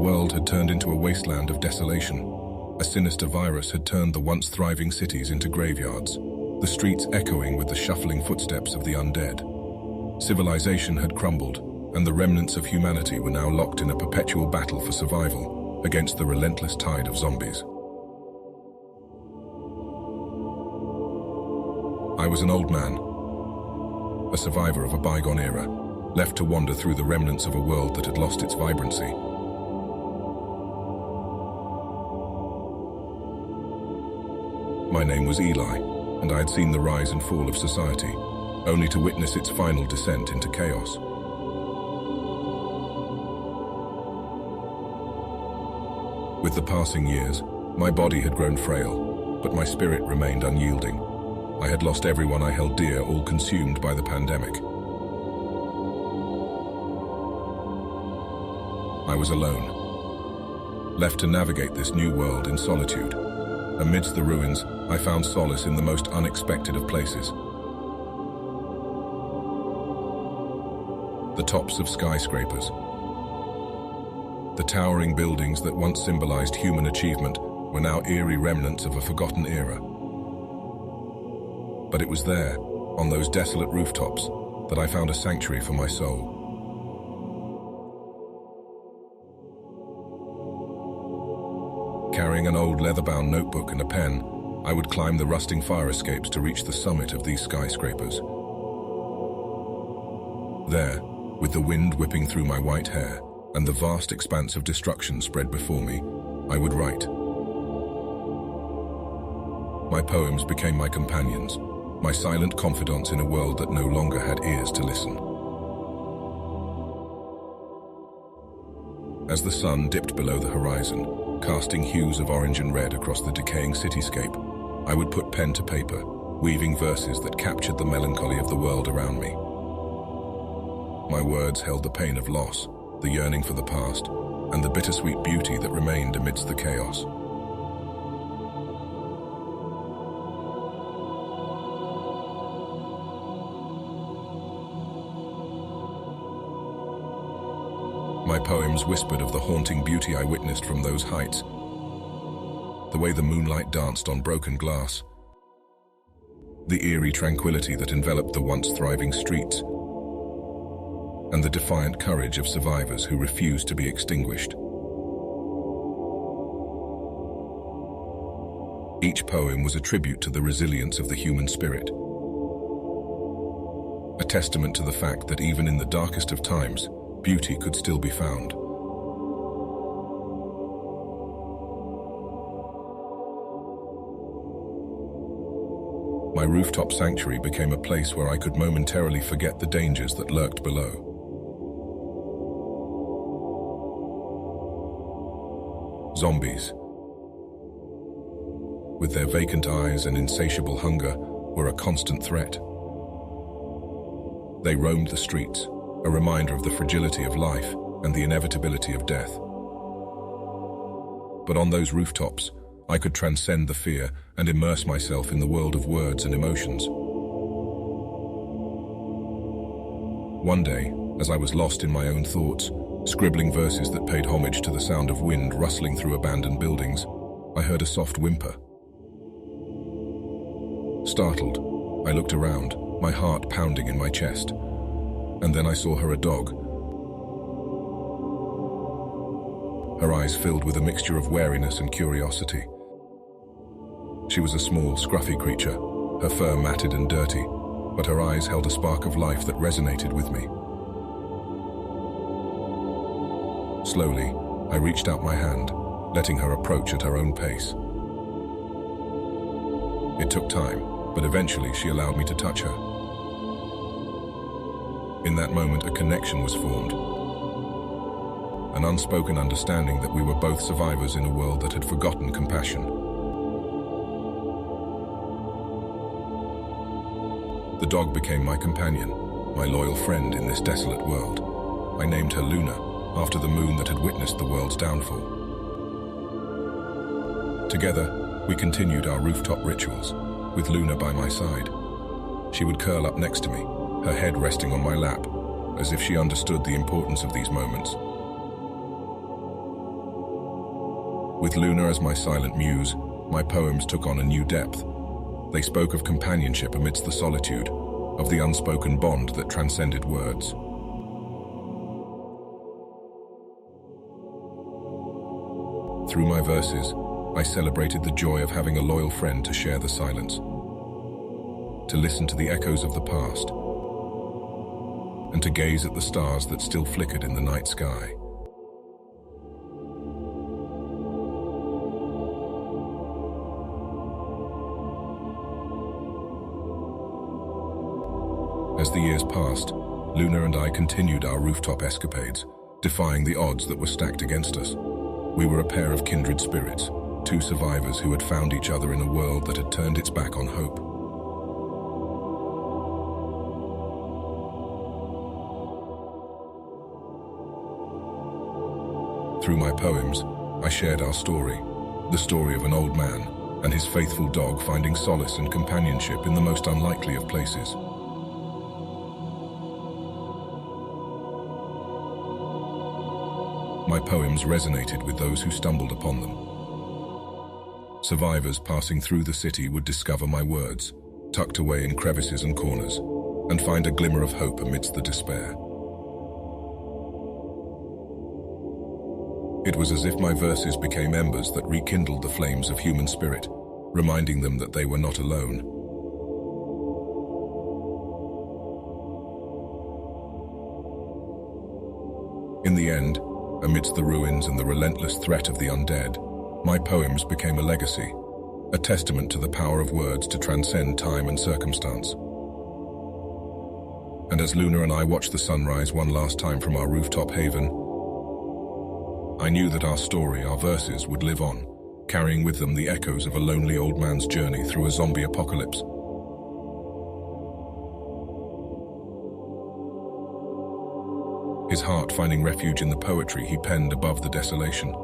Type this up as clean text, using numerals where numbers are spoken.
world had turned into a wasteland of desolation. A sinister virus had turned the once thriving cities into graveyards, the streets echoing with the shuffling footsteps of the undead. Civilization had crumbled, and the remnants of humanity were now locked in a perpetual battle for survival against the relentless tide of zombies. I was an old man, a survivor of a bygone era, left to wander through the remnants of a world that had lost its vibrancy. My name was Eli, and I had seen the rise and fall of society, only to witness its final descent into chaos. With the passing years, my body had grown frail, but my spirit remained unyielding. I had lost everyone I held dear, all consumed by the pandemic. I was alone, left to navigate this new world in solitude. Amidst the ruins, I found solace in the most unexpected of places. The tops of skyscrapers. The towering buildings that once symbolized human achievement were now eerie remnants of a forgotten era. But it was there, on those desolate rooftops, that I found a sanctuary for my soul. Carrying an old leather-bound notebook and a pen, I would climb the rusting fire escapes to reach the summit of these skyscrapers. There, with the wind whipping through my white hair and the vast expanse of destruction spread before me, I would write. My poems became my companions, my silent confidants in a world that no longer had ears to listen. As the sun dipped below the horizon, casting hues of orange and red across the decaying cityscape, I would put pen to paper, weaving verses that captured the melancholy of the world around me. My words held the pain of loss, the yearning for the past, and the bittersweet beauty that remained amidst the chaos. My poems whispered of the haunting beauty I witnessed from those heights, the way the moonlight danced on broken glass, the eerie tranquility that enveloped the once thriving streets, and the defiant courage of survivors who refused to be extinguished. Each poem was a tribute to the resilience of the human spirit, a testament to the fact that even in the darkest of times, beauty could still be found. My rooftop sanctuary became a place where I could momentarily forget the dangers that lurked below. Zombies, with their vacant eyes and insatiable hunger, were a constant threat. They roamed the streets, a reminder of the fragility of life and the inevitability of death. But on those rooftops, I could transcend the fear and immerse myself in the world of words and emotions. One day, as I was lost in my own thoughts, scribbling verses that paid homage to the sound of wind rustling through abandoned buildings, I heard a soft whimper. Startled, I looked around, my heart pounding in my chest. And then I saw her a dog. Her eyes filled with a mixture of wariness and curiosity. She was a small, scruffy creature, her fur matted and dirty, but her eyes held a spark of life that resonated with me. Slowly, I reached out my hand, letting her approach at her own pace. It took time, but eventually she allowed me to touch her. In that moment, a connection was formed. An unspoken understanding that we were both survivors in a world that had forgotten compassion. The dog became my companion, my loyal friend in this desolate world. I named her Luna, after the moon that had witnessed the world's downfall. Together, we continued our rooftop rituals, with Luna by my side. She would curl up next to me, her head resting on my lap, as if she understood the importance of these moments. With Luna as my silent muse, my poems took on a new depth. They spoke of companionship amidst the solitude, of the unspoken bond that transcended words. Through my verses, I celebrated the joy of having a loyal friend to share the silence, to listen to the echoes of the past, and to gaze at the stars that still flickered in the night sky. As the years passed, Luna and I continued our rooftop escapades, defying the odds that were stacked against us. We were a pair of kindred spirits, two survivors who had found each other in a world that had turned its back on hope. Through my poems, I shared our story, the story of an old man and his faithful dog finding solace and companionship in the most unlikely of places. My poems resonated with those who stumbled upon them. Survivors passing through the city would discover my words, tucked away in crevices and corners, and find a glimmer of hope amidst the despair. It was as if my verses became embers that rekindled the flames of human spirit, reminding them that they were not alone. In the end, amidst the ruins and the relentless threat of the undead, my poems became a legacy, a testament to the power of words to transcend time and circumstance. And as Luna and I watched the sunrise one last time from our rooftop haven, I knew that our story, our verses, would live on, carrying with them the echoes of a lonely old man's journey through a zombie apocalypse. His heart finding refuge in the poetry he penned above the desolation.